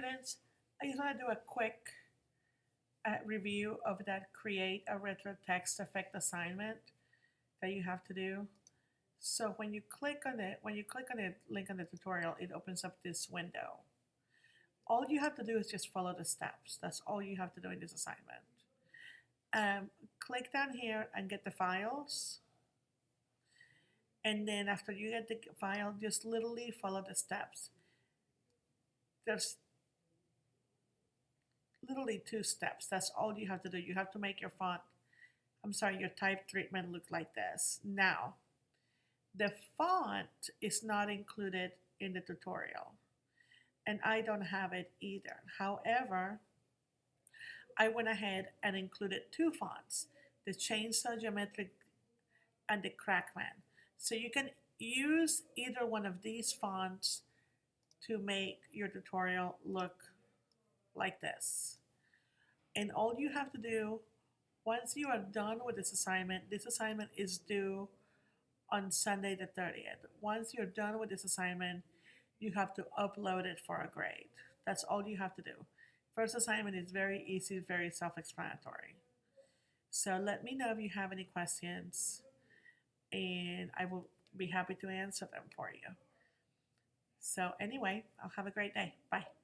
students, I just want to do a quick review of that create a retro text effect assignment that you have to do. So when you click on the link on the tutorial, it opens up this window. All you have to do is just follow the steps. That's all you have to do in this assignment. Click down here and get the files. And then after you get the file, just literally follow the steps. There's literally 2 steps. That's all you have to do. You have to make your your type treatment look like this. Now, the font is not included in the tutorial, and I don't have it either. However, I went ahead and included 2 fonts, the Chainsaw Geometric and the Crackman. So you can use either one of these fonts to make your tutorial look like this. And all you have to do, once you are done with this assignment is due on Sunday the 30th. Once you're done with this assignment, you have to upload it for a grade. That's all you have to do. First assignment is very easy, very self-explanatory. So let me know if you have any questions, and I will be happy to answer them for you. So anyway, I'll have a great day. Bye.